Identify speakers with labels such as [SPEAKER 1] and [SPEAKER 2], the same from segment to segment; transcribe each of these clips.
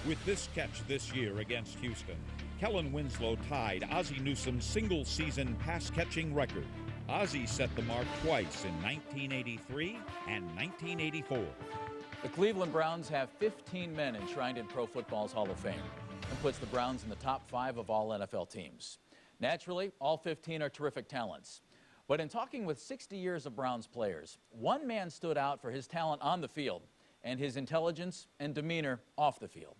[SPEAKER 1] With this catch this year against Houston, Kellen Winslow tied Ozzie Newsome's single-season pass-catching record. Ozzie set the mark twice in 1983 and 1984.
[SPEAKER 2] The Cleveland Browns have 15 men enshrined in Pro Football's Hall of Fame and puts the Browns in the top 5 of all NFL teams. Naturally, all 15 are terrific talents. But in talking with 60 years of Browns players, one man stood out for his talent on the field and his intelligence and demeanor off the field.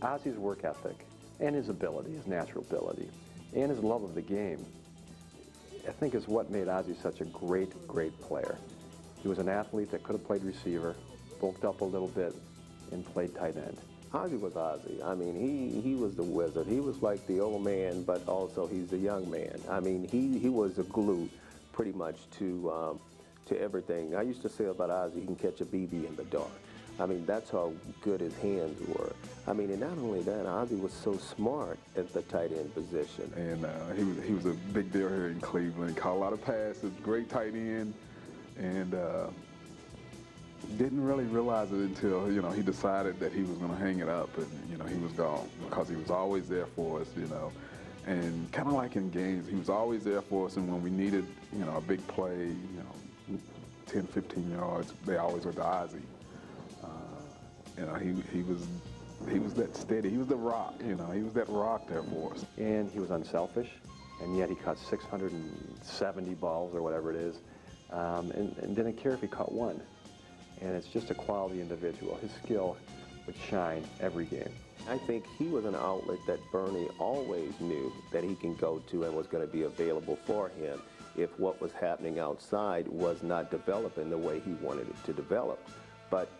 [SPEAKER 3] Ozzie's work ethic and his ability, his natural ability, and his love of the game, I think is what made Ozzie such a great player. He was an athlete that could have played receiver, bulked up a little bit, and played tight end.
[SPEAKER 4] Ozzie was Ozzie. I mean, he was the wizard. He was like the old man, but also he's the young man. I mean, he was a glue pretty much to everything. I used to say about Ozzie, he can catch a BB in the dark. I mean, that's how good his hands were. I mean, and not only that, Ozzie was so smart at the tight end position.
[SPEAKER 5] And he was a big deal here in Cleveland. Caught a lot of passes, great tight end, and didn't really realize it until, you know, he decided that he was going to hang it up, and, you know, he was gone because he was always there for us, you know. And kind of like in games, he was always there for us, and when we needed, you know, a big play, you know, 10, 15 yards, they always were to Ozzie. You know, he was that steady. He was the rock, you know. He was that rock there for us.
[SPEAKER 3] And he was unselfish, and yet he caught 670 balls or whatever it is, and didn't care if he caught one. And it's just a quality individual. His skill would shine every game.
[SPEAKER 4] I think he was an outlet that Bernie always knew that he can go to and was going to be available for him if what was happening outside was not developing the way he wanted it to develop. But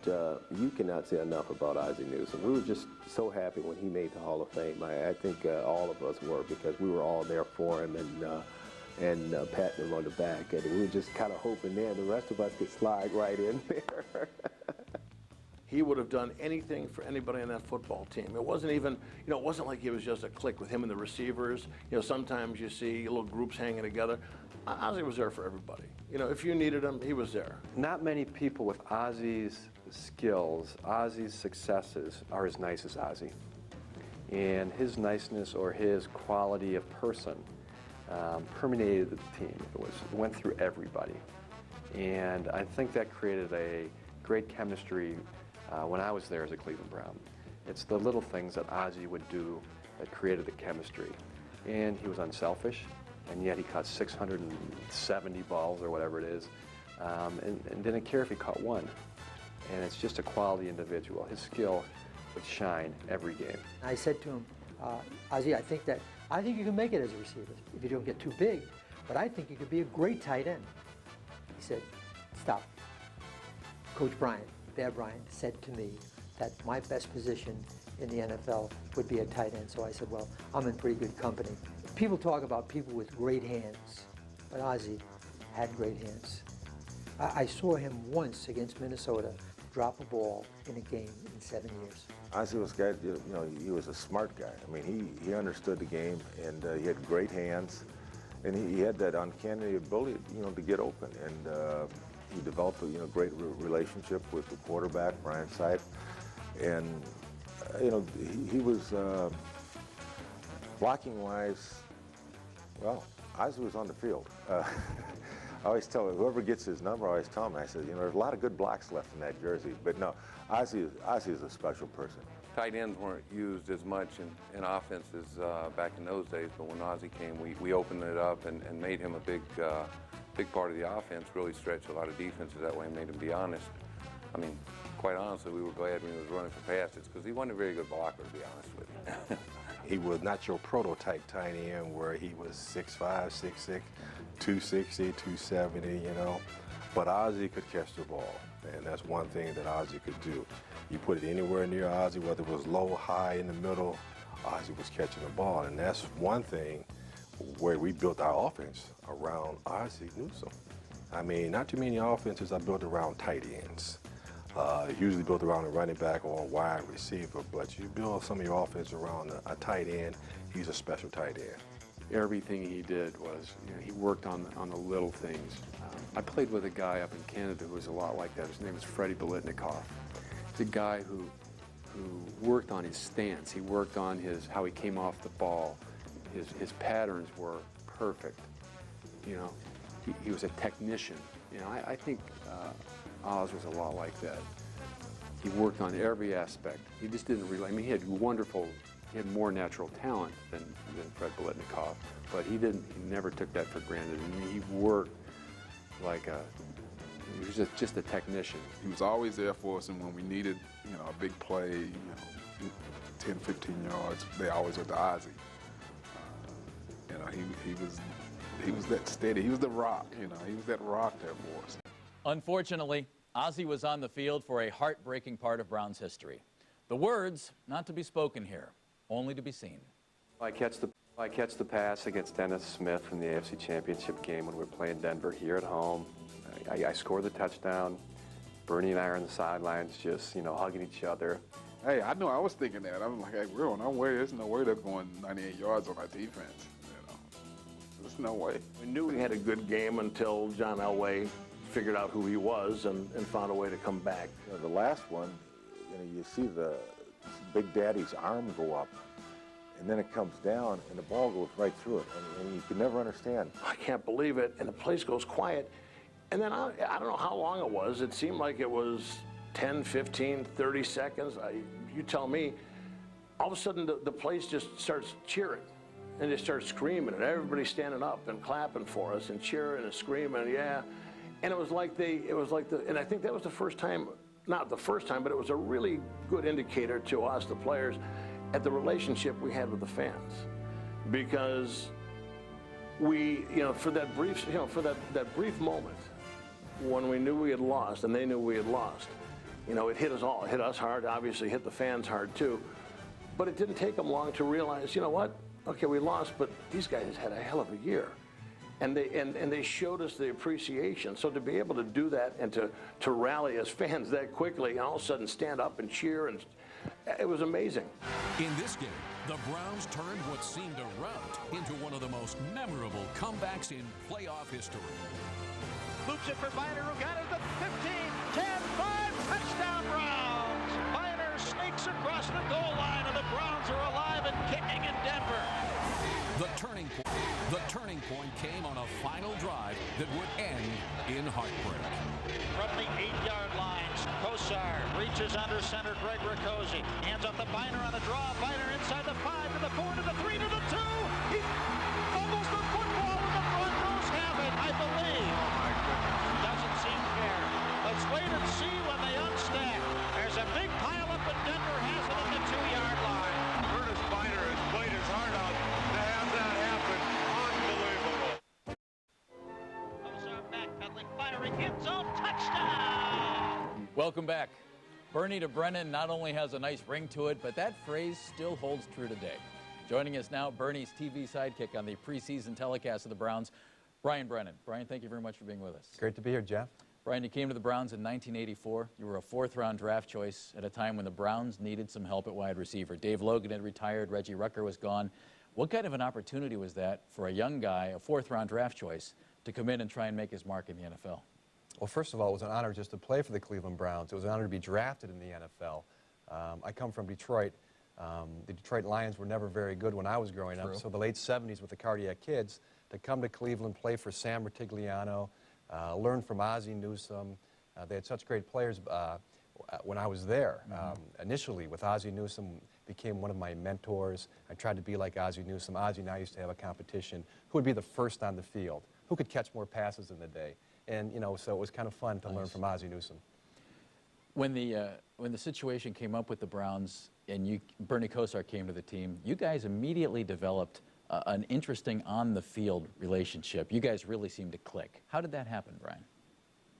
[SPEAKER 4] you cannot say enough about Ozzie Newsome. We were just so happy when he made the Hall of Fame. I think all of us were, because we were all there for him and patting him on the back. And we were just kind of hoping there the rest of us could slide right in there.
[SPEAKER 6] He would have done anything for anybody on that football team. It wasn't even, you know, it wasn't like he was just a clique with him and the receivers. You know, sometimes you see little groups hanging together. Ozzie was there for everybody. You know, if you needed him, he was there.
[SPEAKER 3] Not many people with Ozzie's skills, Ozzie's successes, are as nice as Ozzie. And his niceness, or his quality of person, permeated the team. It went through everybody. And I think that created a great chemistry when I was there as a Cleveland Brown. It's the little things that Ozzie would do that created the chemistry. And he was unselfish, and yet he caught 670 balls or whatever it is, and didn't care if he caught one. And it's just a quality individual. His skill would shine every game.
[SPEAKER 7] I said to him, Ozzie, I think you can make it as a receiver if you don't get too big, but I think you could be a great tight end. He said, stop. Coach Bryant, Bear Bryant, said to me that my best position in the NFL would be a tight end. So I said, well, I'm in pretty good company. People talk about people with great hands, but Ozzie had great hands. I saw him once against Minnesota drop a ball in a game in 7 years.
[SPEAKER 4] Ozzie was guy, you know, he was a smart guy. I mean, he understood the game, and he had great hands, and he had that uncanny ability, you know, to get open. And he developed a, you know, great relationship with the quarterback, Brian Sipe, and you know, he was blocking wise. Well, Ozzie was on the field. I always tell whoever gets his number, I always tell him, I said, you know, there's a lot of good blocks left in that jersey. But no, Ozzie is a special person.
[SPEAKER 8] Tight ends weren't used as much in offenses back in those days, but when Ozzie came, we opened it up and made him a big part of the offense, really stretched a lot of defenses that way and made him be honest. I mean, quite honestly, we were glad when he was running for passes because he wasn't a very good blocker, to be honest with you.
[SPEAKER 9] He was not your prototype tight end where he was 6'5", 6'6", 260, 270, you know. But Ozzie could catch the ball, and that's one thing that Ozzie could do. You put it anywhere near Ozzie, whether it was low, high, in the middle, Ozzie was catching the ball. And that's one thing where we built our offense around Ozzie Newsome. I mean, not too many offenses are built around tight ends. Usually built around a running back or a wide receiver, but you build some of your offense around a tight end. He's a special tight end.
[SPEAKER 10] Everything he did was, you know, he worked on the little things. I played with a guy up in Canada who was a lot like that. His name was Freddie Bolitnikoff. He's a guy who who worked on his stance. He worked on how he came off the ball. His patterns were perfect. You know, he was a technician. You know, I think Oz was a lot like that. He worked on every aspect. He just didn't rely. I mean, he had more natural talent than Fred Biletnikoff, but he never took that for granted. I mean, he worked like he was just a technician.
[SPEAKER 5] He was always there for us, and when we needed, you know, a big play, you know, 10, 15 yards, they always went to Ozzie. You know, he was that steady. He was the rock, you know. He was that rock there for us.
[SPEAKER 2] Unfortunately, Ozzie was on the field for a heartbreaking part of Browns history. The words not to be spoken here, only to be seen.
[SPEAKER 3] I catch the pass against Dennis Smith in the AFC Championship game when we were playing Denver here at home. I score the touchdown. Bernie and I are on the sidelines just, you know, hugging each other.
[SPEAKER 5] Hey, I know I was thinking that. I was like, hey, we're on our way. There's no way they're going 98 yards on our defense. You know, there's no way.
[SPEAKER 6] We knew we had a good game until John Elway figured out who he was and found a way to come back.
[SPEAKER 11] You know, the last one, you know, you see the Big Daddy's arm go up, and then it comes down, and the ball goes right through it, and you can never understand.
[SPEAKER 6] I can't believe it, and the place goes quiet. And then I don't know how long it was. It seemed like it was 10, 15, 30 seconds. You tell me. All of a sudden, the place just starts cheering, and they start screaming, and everybody's standing up and clapping for us and cheering and screaming, yeah. And it was like and I think that was the first time, not the first time, but it was a really good indicator to us, the players, at the relationship we had with the fans. Because we, you know, for that brief, you know, for that brief moment, when we knew we had lost and they knew we had lost, you know, it hit us all. It hit us hard, obviously hit the fans hard too. But it didn't take them long to realize, you know what, okay, we lost, but these guys had a hell of a year. And they showed us the appreciation. So to be able to do that and to rally as fans that quickly and all of a sudden stand up and cheer, and it was amazing.
[SPEAKER 12] In this game, the Browns turned what seemed a rout into one of the most memorable comebacks in playoff history.
[SPEAKER 13] Loops it for Biner, who got it at the 15, 10, 5, touchdown Browns. Biner sneaks across the goal line, and the Browns are alive and kicking in Denver.
[SPEAKER 12] The turning point came on a final drive that would end in heartbreak.
[SPEAKER 13] From the 8-yard line, Kosar reaches under center, Greg Riccozzi. Hands up the Biner on the draw. Biner inside the 5 to the 4 to the 3 to the 2. He fumbles the football and the Broncos have it, I believe. Oh my goodness. Doesn't seem fair. Let's wait and see when they unstack. There's a big pile up and Denver has it at the 2-yard line.
[SPEAKER 14] Curtis Biner has played his heart out to have that happen. Unbelievable.
[SPEAKER 13] Kosar backpedaling, firing, end zone, touchdown!
[SPEAKER 2] Welcome back. Bernie to Brennan not only has a nice ring to it, but that phrase still holds true today. Joining us now, Bernie's TV sidekick on the preseason telecast of the Browns, Brian Brennan. Brian, thank you very much for being with us.
[SPEAKER 15] Great to be here, Jeff.
[SPEAKER 2] Brian, you came to the Browns in 1984. You were a 4th-round draft choice at a time when the Browns needed some help at wide receiver. Dave Logan had retired. Reggie Rucker was gone. What kind of an opportunity was that for a young guy, a 4th-round draft choice, to come in and try and make his mark in the NFL?
[SPEAKER 15] Well, first of all, it was an honor just to play for the Cleveland Browns. It was an honor to be drafted in the NFL. I come from Detroit. The Detroit Lions were never very good when I was growing up, so the late 70s with the Cardiac Kids, to come to Cleveland, play for Sam Rutigliano, learn from Ozzie Newsome. They had such great players when I was there. Initially, with Ozzie Newsome, became one of my mentors. I tried to be like Ozzie Newsome. Ozzie and I used to have a competition. Who would be the first on the field? Who could catch more passes in the day? And, you know, so it was kind of fun to learn from Ozzie Newsome.
[SPEAKER 2] When the situation came up with the Browns and Bernie Kosar came to the team, you guys immediately developed an interesting on-the-field relationship. You guys really seemed to click. How did that happen, Brian?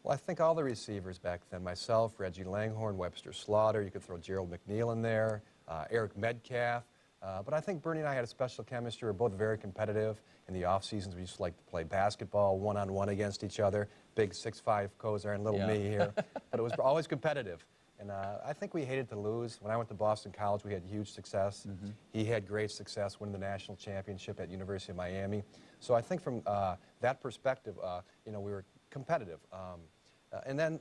[SPEAKER 15] Well, I think all the receivers back then, myself, Reggie Langhorne, Webster Slaughter, you could throw Gerald McNeil in there, Eric Metcalf. But I think Bernie and I had a special chemistry. We were both very competitive. In the off seasons, we used to like to play basketball one-on-one against each other. Big 6'5" Kosar and little me here. But it was always competitive. And I think we hated to lose. When I went to Boston College, we had huge success. He had great success winning the national championship at University of Miami. So I think from that perspective, you know, we were competitive. And then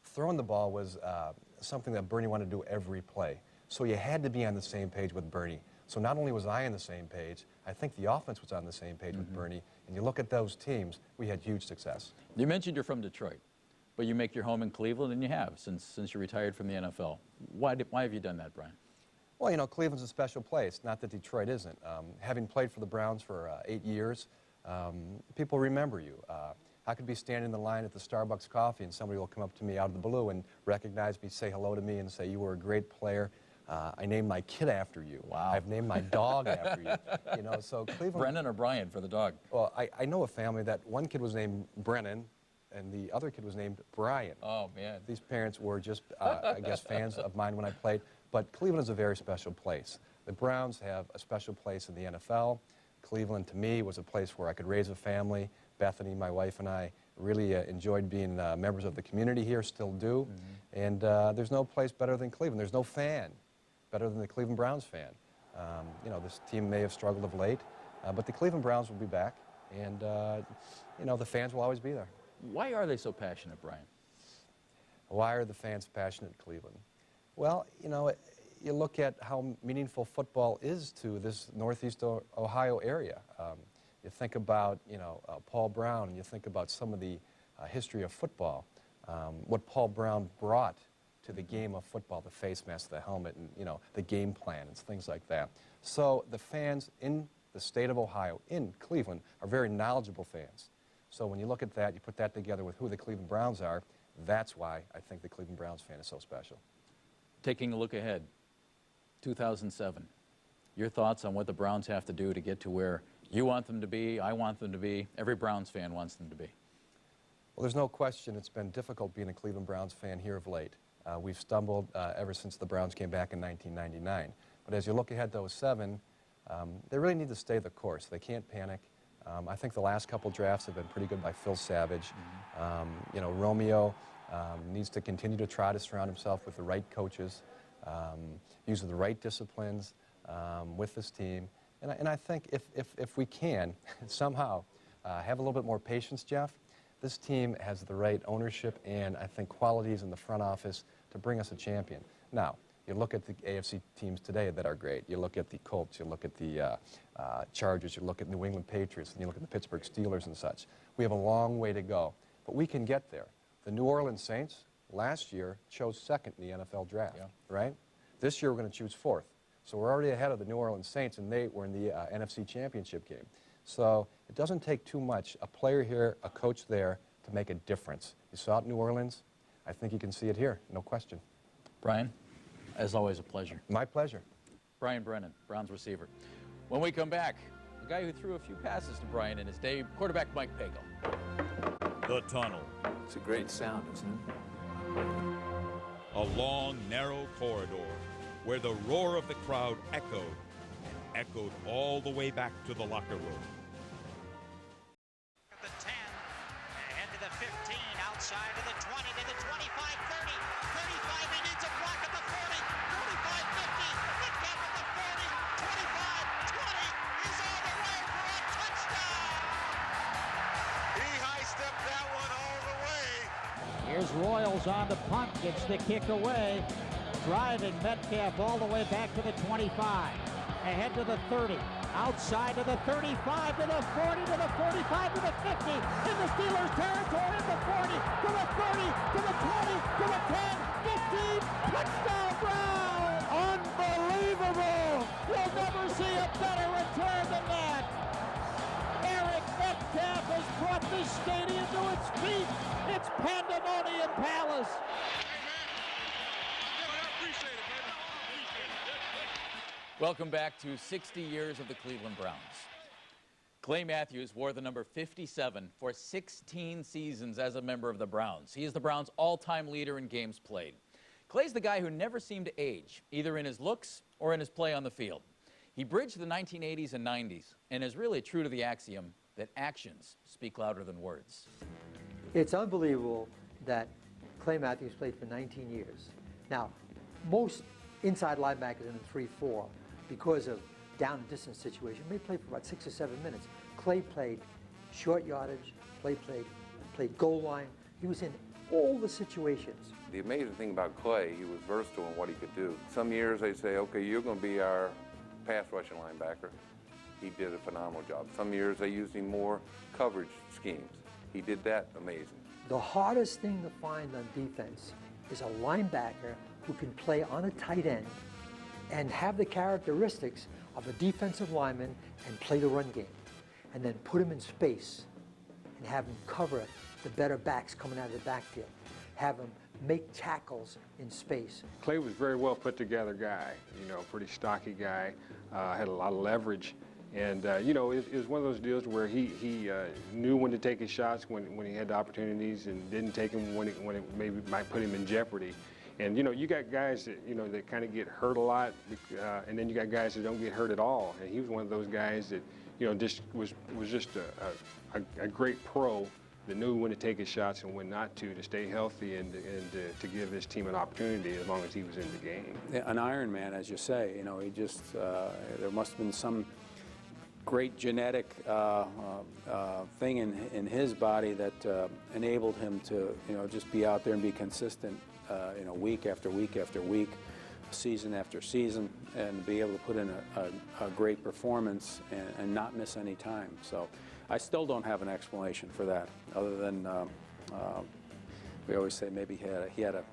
[SPEAKER 15] throwing the ball was something that Bernie wanted to do every play. So you had to be on the same page with Bernie. So not only was I on the same page, I think the offense was on the same page with Bernie. And you look at those teams, we had huge success.
[SPEAKER 2] You mentioned you're from Detroit, but you make your home in Cleveland, and you have since you retired from the NFL. Why have you done that, Brian?
[SPEAKER 15] Well, you know, Cleveland's a special place, not that Detroit isn't. Having played for the Browns for 8 years, people remember you. I could be standing in the line at the Starbucks coffee and somebody will come up to me out of the blue and recognize me, say hello to me and say, you were a great player. I named my kid after you.
[SPEAKER 2] Wow.
[SPEAKER 15] I've named my dog after you. You know, so Cleveland...
[SPEAKER 2] Brennan or Brian for the dog?
[SPEAKER 15] Well, I know a family that one kid was named Brennan and the other kid was named Brian.
[SPEAKER 2] Oh, man.
[SPEAKER 15] These parents were just, I guess, fans of mine when I played. But Cleveland is a very special place. The Browns have a special place in the NFL. Cleveland, to me, was a place where I could raise a family. Bethany, my wife, and I really enjoyed being members of the community here, still do. And there's no place better than Cleveland. There's no fan better than the Cleveland Browns fan. You know, this team may have struggled of late, but the Cleveland Browns will be back, and, you know, the fans will always be there.
[SPEAKER 2] Why are they so passionate, Brian?
[SPEAKER 15] Why are the fans passionate in Cleveland? Well, you know, you look at how meaningful football is to this Northeast Ohio area. You think about, you know, Paul Brown, and you think about some of the history of football, what Paul Brown brought to the game of football, the face mask, the helmet, and, you know, the game plan and things like that. So the fans in the state of Ohio, in Cleveland, are very knowledgeable fans. So when you look at that, you put that together with who the Cleveland Browns are, that's why I think the Cleveland Browns fan is so special.
[SPEAKER 2] Taking a look ahead, 2007, your thoughts on what the Browns have to do to get to where you want them to be, I want them to be, every Browns fan wants them to be?
[SPEAKER 15] Well, there's no question it's been difficult being a Cleveland Browns fan here of late. We've stumbled ever since the Browns came back in 1999. But as you look ahead to 2007, they really need to stay the course. They can't panic. I think the last couple drafts have been pretty good by Phil Savage. You know, Romeo needs to continue to try to surround himself with the right coaches, use the right disciplines with this team. And I think if we can somehow have a little bit more patience, Jeff, this team has the right ownership and I think qualities in the front office to bring us a champion. Now, you look at the AFC teams today that are great. You look at the Colts, you look at the Chargers, you look at New England Patriots, and you look at the Pittsburgh Steelers and such. We have a long way to go, but we can get there. The New Orleans Saints last year chose second in the NFL draft, right? This year we're going to choose fourth. So we're already ahead of the New Orleans Saints, and they were in the NFC Championship game. So it doesn't take too much, a player here, a coach there, to make a difference. You saw it in New Orleans. I think you can see it here, no question.
[SPEAKER 2] Brian, as always, a pleasure.
[SPEAKER 15] My pleasure.
[SPEAKER 2] Brian Brennan, Browns receiver. When we come back, the guy who threw a few passes to Brian in his day, quarterback Mike Pagel.
[SPEAKER 1] The Tunnel.
[SPEAKER 10] It's a great sound, isn't it?
[SPEAKER 1] A long, narrow corridor where the roar of the crowd echoed and echoed all the way back to the locker room.
[SPEAKER 13] At the 10, ahead to the 15, outside to the 20, to the 25, 30, 35, he needs a block at the 40, 45, 50, the cap at the 40, 25, 20, he's all the way for a touchdown!
[SPEAKER 14] He high-stepped that one all the way.
[SPEAKER 16] Here's Royals on the punt, gets the kick away. Driving Metcalf all the way back to the 25. Ahead to the 30. Outside to the 35, to the 40, to the 45, to the 50. In the Steelers' territory, in the 40, to the 30, to the 20, to the 10, 15. Touchdown, Brown! Unbelievable! You'll never see a better return than that. Eric Metcalf has brought this stadium to its feet. It's Pandemonium Palace.
[SPEAKER 2] Welcome back to 60 years of the Cleveland Browns. Clay Matthews wore the number 57 for 16 seasons as a member of the Browns. He is the Browns' all-time leader in games played. Clay's the guy who never seemed to age, either in his looks or in his play on the field. He bridged the 1980s and 90s and is really true to the axiom that actions speak louder than words.
[SPEAKER 7] It's unbelievable that Clay Matthews played for 19 years. Now, most inside linebackers in the 3-4, because of down and distance situation, may play for about 6 or 7 minutes. Clay played short yardage, played goal line. He was in all the situations.
[SPEAKER 8] The amazing thing about Clay, he was versatile in what he could do. Some years they say, okay, you're going to be our pass rushing linebacker. He did a phenomenal job. Some years they used him more coverage schemes. He did that amazing.
[SPEAKER 7] The hardest thing to find on defense is a linebacker who can play on a tight end and have the characteristics of a defensive lineman and play the run game, and then put him in space and have him cover the better backs coming out of the backfield, have him make tackles in space.
[SPEAKER 17] Clay was a very well put together guy, you know, pretty stocky guy, had a lot of leverage. And, you know, it was one of those deals where he knew when to take his shots when he had the opportunities and didn't take them when it maybe might put him in jeopardy. And, you know, you got guys that, you know, that kind of get hurt a lot, and then you got guys that don't get hurt at all. And he was one of those guys that, you know, just was just a great pro that knew when to take his shots and when not to stay healthy and to give this team an opportunity as long as he was in the game.
[SPEAKER 10] An Iron Man, as you say, you know, he just, there must have been some great genetic thing in his body that enabled him to, you know, just be out there and be consistent, you know, week after week after week, season after season, and be able to put in a great performance and not miss any time. So I still don't have an explanation for that, other than we always say maybe he had a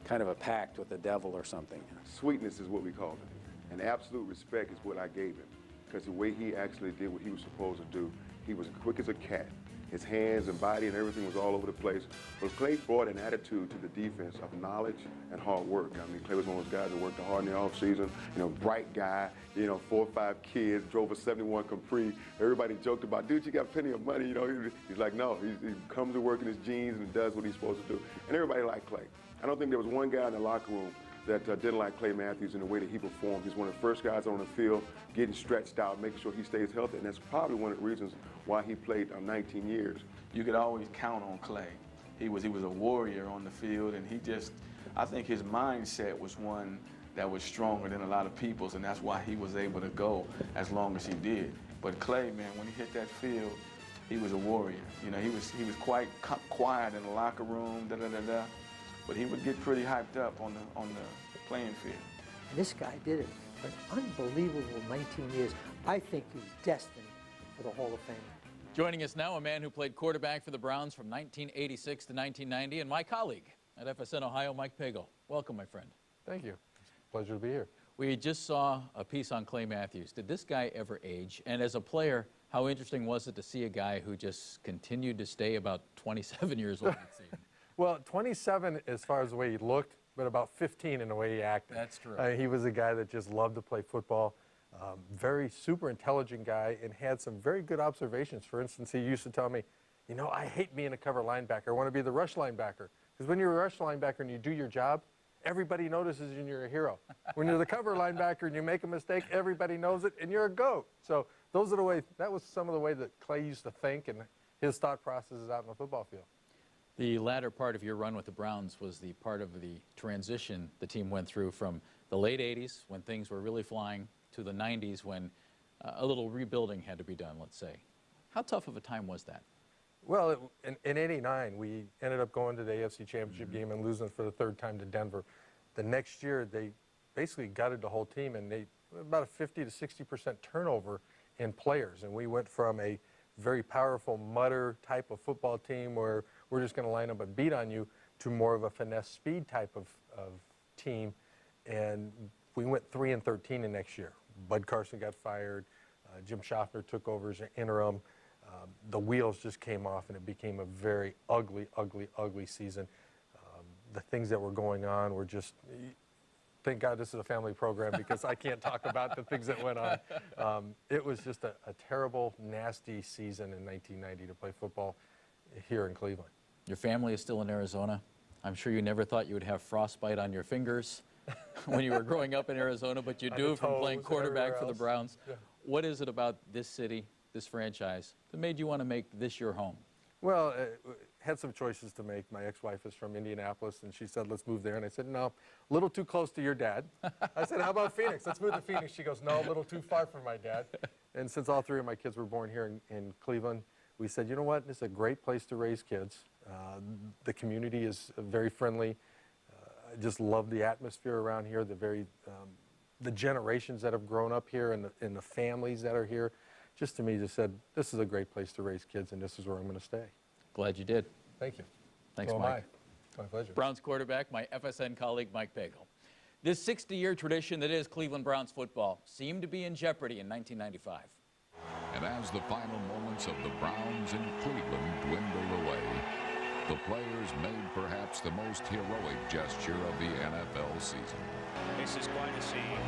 [SPEAKER 10] kind of a pact with the devil or something.
[SPEAKER 18] Sweetness is what we call it, and absolute respect is what I gave him. Because the way he actually did what he was supposed to do, he was quick as a cat. His hands and body and everything was all over the place. But Clay brought an attitude to the defense of knowledge and hard work. I mean, Clay was one of those guys that worked hard in the offseason. You know, bright guy, you know, 4 or 5 kids, drove a 71 Capri. Everybody joked about, dude, you got plenty of money, you know. He's like, no, he comes to work in his jeans and does what he's supposed to do. And everybody liked Clay. I don't think there was one guy in the locker room that didn't like Clay Matthews in the way that he performed. He's one of the first guys on the field getting stretched out, making sure he stays healthy, and that's probably one of the reasons why he played 19 years.
[SPEAKER 19] You could always count on Clay. He was a warrior on the field, and he just, I think his mindset was one that was stronger than a lot of people's, and that's why he was able to go as long as he did. But Clay, man, when he hit that field, he was a warrior. You know, he was quite quiet in the locker room, but he would get pretty hyped up on the playing field.
[SPEAKER 7] And this guy did it for an unbelievable 19 years. I think he's destined for the Hall of Fame.
[SPEAKER 2] Joining us now, a man who played quarterback for the Browns from 1986 to 1990, and my colleague at FSN Ohio, Mike Pagel. Welcome, my friend.
[SPEAKER 15] Thank you. Pleasure to be here.
[SPEAKER 2] We just saw a piece on Clay Matthews. Did this guy ever age? And as a player, how interesting was it to see a guy who just continued to stay about 27 years old, it seemed?
[SPEAKER 15] Well, 27 as far as the way he looked, but about 15 in the way he acted.
[SPEAKER 2] That's true.
[SPEAKER 15] He was a guy that just loved to play football. Very super intelligent guy, and had some very good observations. For instance, he used to tell me, you know, I hate being a cover linebacker. I want to be the rush linebacker. Because when you're a rush linebacker and you do your job, everybody notices and you're a hero. When you're the cover linebacker and you make a mistake, everybody knows it and you're a GOAT. So those are the ways, that was some of the way that Clay used to think, and his thought processes out in the football field.
[SPEAKER 2] The latter part of your run with the Browns was the part of the transition the team went through from the late 80s, when things were really flying, to the 90s, when a little rebuilding had to be done, let's say. How tough of a time was that?
[SPEAKER 15] Well, in '89, we ended up going to the AFC Championship game and losing for the 3rd time to Denver. The next year, they basically gutted the whole team, and they about a 50 to 60% turnover in players. And we went from a very powerful mutter type of football team where we're just going to line up and beat on you to more of a finesse speed type of team. And we went 3-13 the next year. Bud Carson got fired. Jim Schaffner took over as an interim. The wheels just came off, and it became a very ugly, ugly, ugly season. The things that were going on were just, thank God this is a family program because I can't talk about the things that went on. It was just a terrible, nasty season in 1990 to play football here in Cleveland.
[SPEAKER 2] Your family is still in Arizona. I'm sure you never thought you would have frostbite on your fingers when you were growing up in Arizona, but you do from playing quarterback for the Browns. Yeah. What is it about this city, this franchise, that made you want to make this your home?
[SPEAKER 15] Well, had some choices to make. My ex-wife is from Indianapolis, and she said, let's move there. And I said, no, a little too close to your dad. I said, how about Phoenix? Let's move to Phoenix. She goes, no, a little too far from my dad. And since all 3 of my kids were born here in Cleveland, we said, you know what? This is a great place to raise kids.
[SPEAKER 9] The community is very friendly. I just love the atmosphere around here, the generations that have grown up here and the families that are here. Just to me, just said, this is a great place to raise kids, and this is where I'm going to stay.
[SPEAKER 2] Glad you did.
[SPEAKER 9] Thank you.
[SPEAKER 2] Thanks,
[SPEAKER 9] So am
[SPEAKER 2] Mike.
[SPEAKER 9] My pleasure.
[SPEAKER 2] Browns quarterback, my FSN colleague, Mike Pagel. This 60-year tradition that is Cleveland Browns football seemed to be in jeopardy in 1995.
[SPEAKER 12] And as the final moments of the Browns in Cleveland dwindle away, the players made perhaps the most heroic gesture of the NFL season.
[SPEAKER 13] This is quite a scene.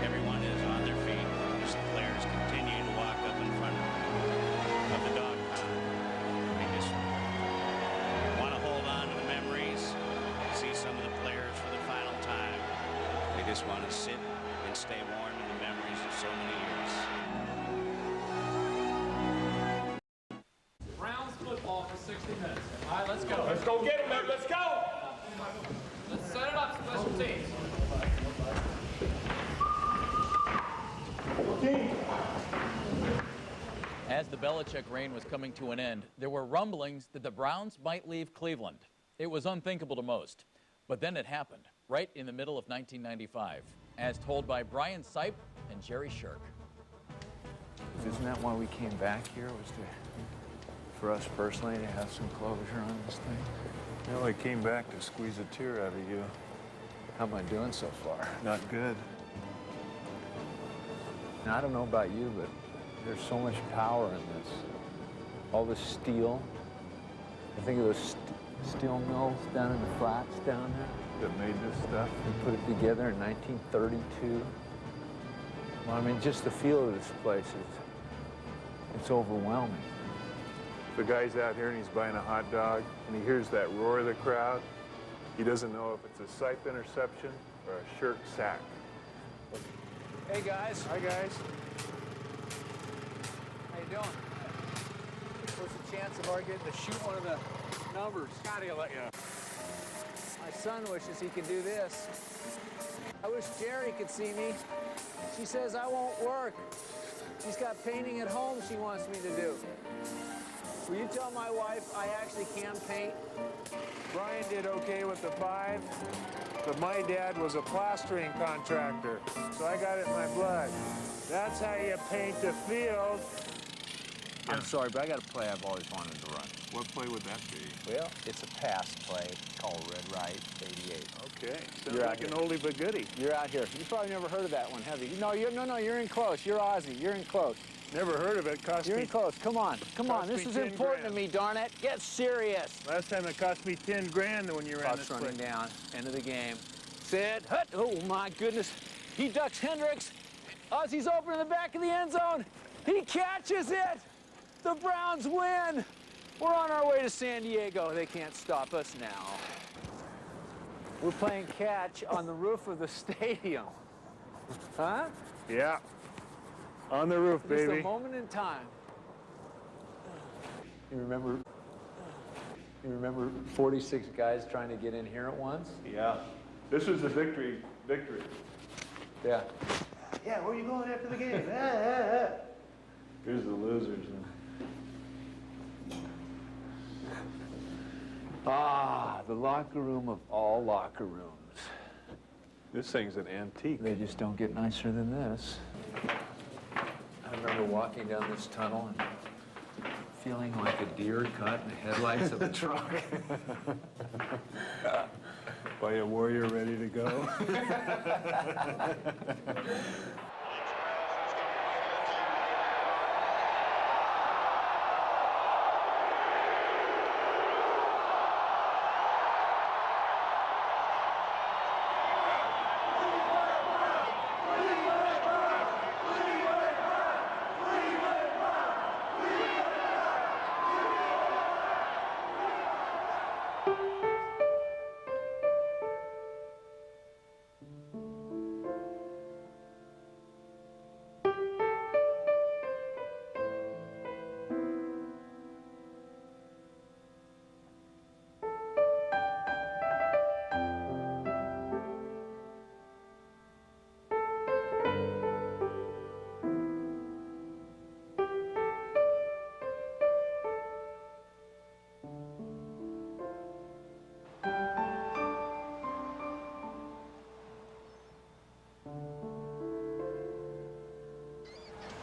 [SPEAKER 13] Everyone is on their feet as the players continue to walk up in front of the dog pound. They just want to hold on to the memories, see some of the players for the final time. They just want to sit and stay warm in the memories of so many years.
[SPEAKER 20] Browns football for 60 minutes. All right, let's go.
[SPEAKER 14] Let's go get him, man. Let's go.
[SPEAKER 20] Let's set it up, special teams.
[SPEAKER 2] As the Belichick reign was coming to an end, there were rumblings that the Browns might leave Cleveland. It was unthinkable to most. But then it happened, right in the middle of 1995, as told by Brian Sipe and Jerry Shirk.
[SPEAKER 21] Isn't that why we came back here, was for us personally to have some closure on this thing?
[SPEAKER 22] No, I came back to squeeze a tear out of you.
[SPEAKER 21] How am I doing so far?
[SPEAKER 22] Not good.
[SPEAKER 21] Now, I don't know about you, but there's so much power in this. All this steel. I think of those steel mills down in the flats down there.
[SPEAKER 22] That made this stuff?
[SPEAKER 21] They put it together in 1932. Well, I mean, just the feel of this place it's overwhelming.
[SPEAKER 22] The guy's out here and he's buying a hot dog and he hears that roar of the crowd. He doesn't know if it's a Sipe interception or a Shirk sack.
[SPEAKER 21] Hey, guys.
[SPEAKER 22] Hi, guys.
[SPEAKER 21] How you doing? What's the chance of our getting to shoot one of the numbers?
[SPEAKER 14] Scotty will let you.
[SPEAKER 21] My son wishes he could do this. I wish Jerry could see me. She says I won't work. She's got painting at home she wants me to do. Will you tell my wife I actually can paint?
[SPEAKER 22] Brian did okay with the 5, but my dad was a plastering contractor, so I got it in my blood. That's how you paint the field.
[SPEAKER 21] I'm sorry, but I got a play I've always wanted to run.
[SPEAKER 22] What play would that be?
[SPEAKER 21] Well, it's a pass play called Red Right 88.
[SPEAKER 22] Okay, sounds like an oldie but goodie.
[SPEAKER 21] You're out here. You probably never heard of that one, have you? No, you're in close. You're Ozzy. You're in close.
[SPEAKER 22] Never heard of it.
[SPEAKER 21] You're in close. Come on. This is important to me, darn it. Get serious.
[SPEAKER 22] Last time it cost me 10 grand when you ran this play.
[SPEAKER 21] running down. End of the game. Sit. Hut. Oh, my goodness. He ducks Hendricks. Ozzy's open in the back of the end zone. He catches it. The Browns win. We're on our way to San Diego. They can't stop us now. We're playing catch on the roof of the stadium. Huh?
[SPEAKER 22] Yeah. On the roof, baby.
[SPEAKER 21] Just a moment in time. You remember 46 guys trying to get in here at once?
[SPEAKER 22] Yeah. This was the victory.
[SPEAKER 21] Yeah.
[SPEAKER 22] Yeah, where are you going after the game? Here's the losers.
[SPEAKER 21] The locker room of all locker rooms.
[SPEAKER 22] This thing's an antique.
[SPEAKER 21] They just don't get nicer than this. I remember walking down this tunnel and feeling like a deer caught in the headlights of a truck.
[SPEAKER 22] By a warrior ready to go.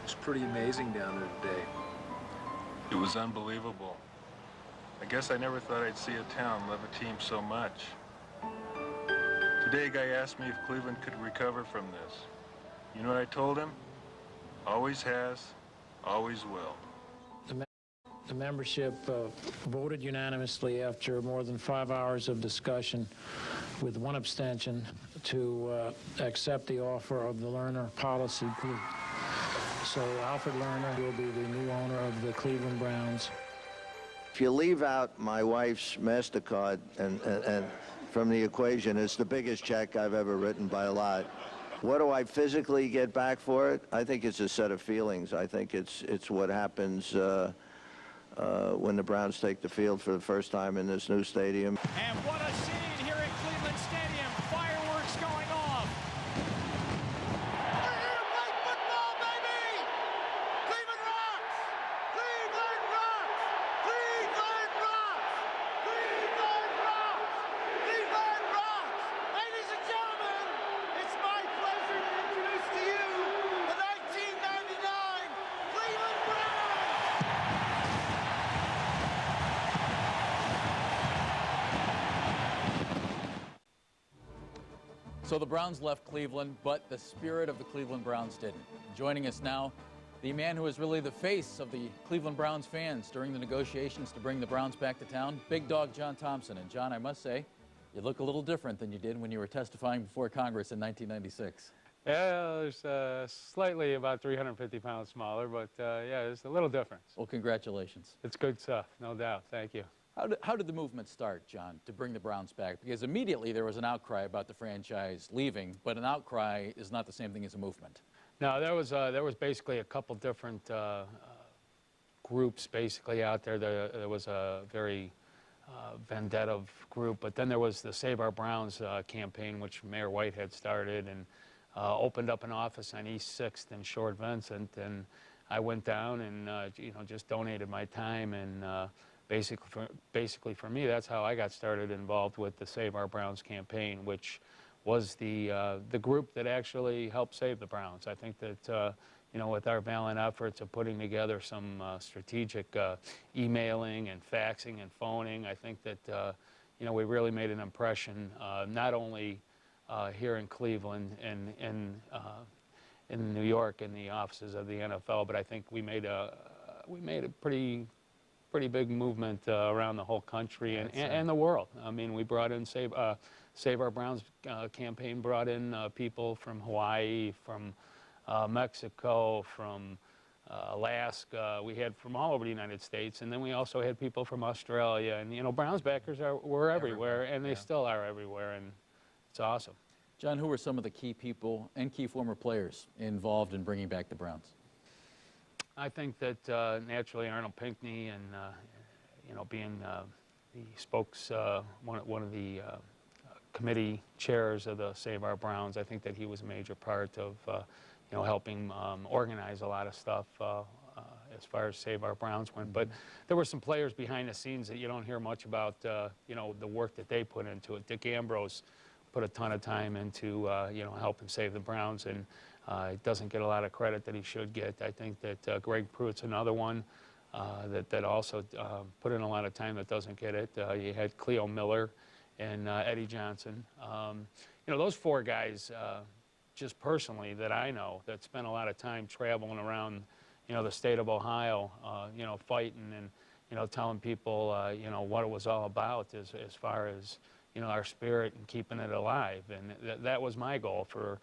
[SPEAKER 3] It's pretty amazing down there today.
[SPEAKER 4] It was unbelievable. I guess I never thought I'd see a town love a team so much. Today, a guy asked me if Cleveland could recover from this. You know what I told him? Always has, always will.
[SPEAKER 23] The membership voted unanimously after more than 5 hours of discussion with one abstention to accept the offer of the Lerner policy group. So Alfred Lerner will be the new owner of the Cleveland Browns.
[SPEAKER 24] If you leave out my wife's MasterCard and from the equation, it's the biggest check I've ever written by a lot. What do I physically get back for it? I think it's a set of feelings. I think it's what happens when the Browns take the field for the first time in this new stadium.
[SPEAKER 16] And what a scene here at Cleveland Stadium. Fireworks going off. We're here to play football, baby! Cleveland rocks! Cleveland rocks! Cleveland rocks! Cleveland rocks! Cleveland rocks! Ladies and gentlemen, it's my pleasure to introduce to you the 1999 Cleveland Browns!
[SPEAKER 2] So the Browns left Cleveland, but the spirit of the Cleveland Browns didn't. Joining us now, the man who was really the face of the Cleveland Browns fans during the negotiations to bring the Browns back to town, Big Dog John Thompson. And John, I must say, you look a little different than you did when you were testifying before Congress in 1996.
[SPEAKER 25] Yeah, there's slightly about 350 pounds smaller, but yeah, there's a little difference.
[SPEAKER 2] Well, congratulations.
[SPEAKER 25] It's good stuff, no doubt. Thank you.
[SPEAKER 2] How did the movement start, John, to bring the Browns back? Because immediately there was an outcry about the franchise leaving, but an outcry is not the same thing as a movement.
[SPEAKER 25] No, there was basically a couple different groups basically out there. There was a very vendetta group, but then there was the Save Our Browns campaign, which Mayor White had started, and opened up an office on East 6th in Short Vincent, and I went down and just donated my time, and basically for me, that's how I got started involved with the Save Our Browns campaign, which was the group that actually helped save the Browns. I think that with our valiant efforts of putting together some strategic emailing and faxing and phoning, I think that we really made an impression, not only here in Cleveland and in New York in the offices of the NFL, but I think we made a pretty big movement around the whole country and the world. I mean, we brought in Save Our Browns campaign brought in people from Hawaii, from Mexico, from Alaska. We had from all over the United States, and then we also had people from Australia. And Browns backers were everywhere, and they still are everywhere, and it's awesome.
[SPEAKER 2] John, who were some of the key people and key former players involved in bringing back the Browns?
[SPEAKER 25] I think that naturally Arnold Pinckney and being the one of the committee chairs of the Save Our Browns, I think that he was a major part of helping organize a lot of stuff as far as Save Our Browns went. But there were some players behind the scenes that you don't hear much about. The work that they put into it. Dick Ambrose put a ton of time into helping save the Browns, and he doesn't get a lot of credit that he should get. I think that Greg Pruitt's another one that also put in a lot of time that doesn't get it. You had Cleo Miller and Eddie Johnson. Those four guys, just personally that I know, that spent a lot of time traveling around, the state of Ohio, fighting and telling people, what it was all about as far as our spirit and keeping it alive. And that was my goal for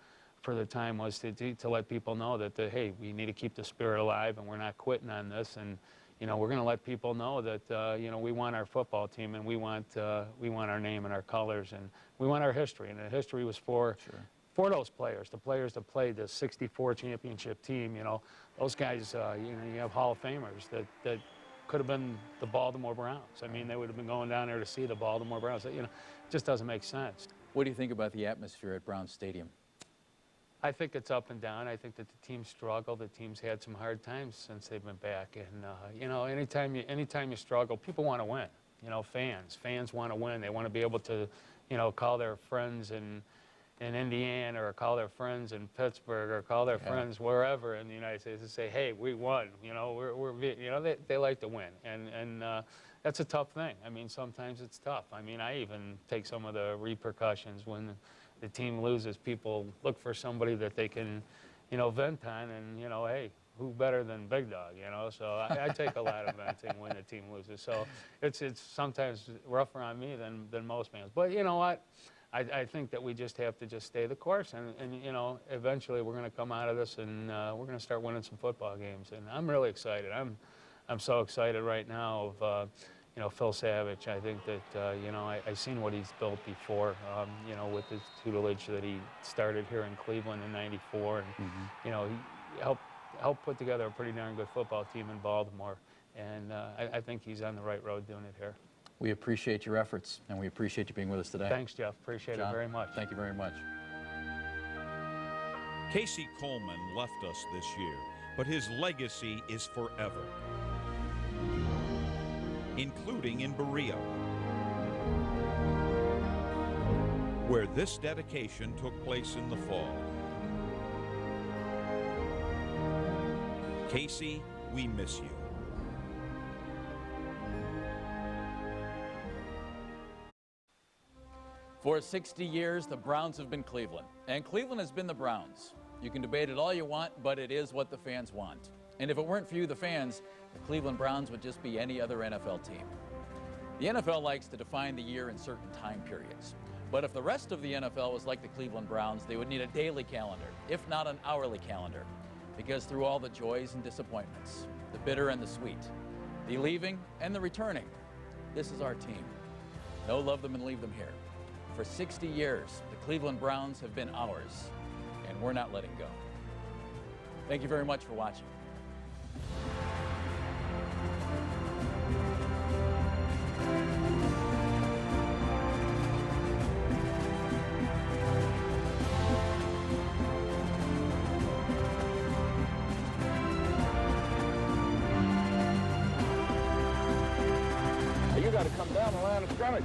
[SPEAKER 25] the time, was to let people know that, hey, we need to keep the spirit alive, and we're not quitting on this. And we're going to let people know that we want our football team, and we want our name and our colors, and we want our history. And the history was for those players, the players that played the '64 championship team. Those guys. You have Hall of Famers that could have been the Baltimore Browns. I mean, they would have been going down there to see the Baltimore Browns. It just doesn't make sense.
[SPEAKER 2] What do you think about the atmosphere at Brown Stadium?
[SPEAKER 25] I think it's up and down. I think that the team struggled. The team's had some hard times since they've been back. And anytime you struggle, people want to win. Fans want to win. They want to be able to, call their friends and in Indiana or call their friends in Pittsburgh or call their friends wherever in the United States and say, hey, we won. You know, they like to win. And that's a tough thing. I mean, sometimes it's tough. I mean, I even take some of the repercussions when the team loses. People look for somebody that they can, you know, vent on, and, you know, hey, who better than Big Dog, you know? So I take a lot of venting when the team loses. So it's sometimes rougher on me than most fans. But you know what? I think that we just have to just stay the course, and you know, eventually we're going to come out of this, and we're going to start winning some football games. And I'm really excited. I'm so excited right now of you know, Phil Savage. I think that you know, I've seen what he's built before. You know, with his tutelage that he started here in Cleveland in '94, and you know, he helped put together a pretty darn good football team in Baltimore. And I think he's on the right road doing it here.
[SPEAKER 2] We appreciate your efforts, and we appreciate you being with us today.
[SPEAKER 25] Thanks, Jeff. Appreciate it very much.
[SPEAKER 2] Thank you very much.
[SPEAKER 1] Casey Coleman left us this year, but his legacy is forever, including in Berea, where this dedication took place in the fall. Casey, we miss you.
[SPEAKER 2] For 60 years, the Browns have been Cleveland, and Cleveland has been the Browns. You can debate it all you want, but it is what the fans want. And if it weren't for you, the fans, the Cleveland Browns would just be any other NFL team. The NFL likes to define the year in certain time periods. But if the rest of the NFL was like the Cleveland Browns, they would need a daily calendar, if not an hourly calendar. Because through all the joys and disappointments, the bitter and the sweet, the leaving and the returning, this is our team. No, love them and leave them here. For 60 years, the Cleveland Browns have been ours, and we're not letting go. Thank you very much for watching.
[SPEAKER 5] You got to come down the line of scrimmage.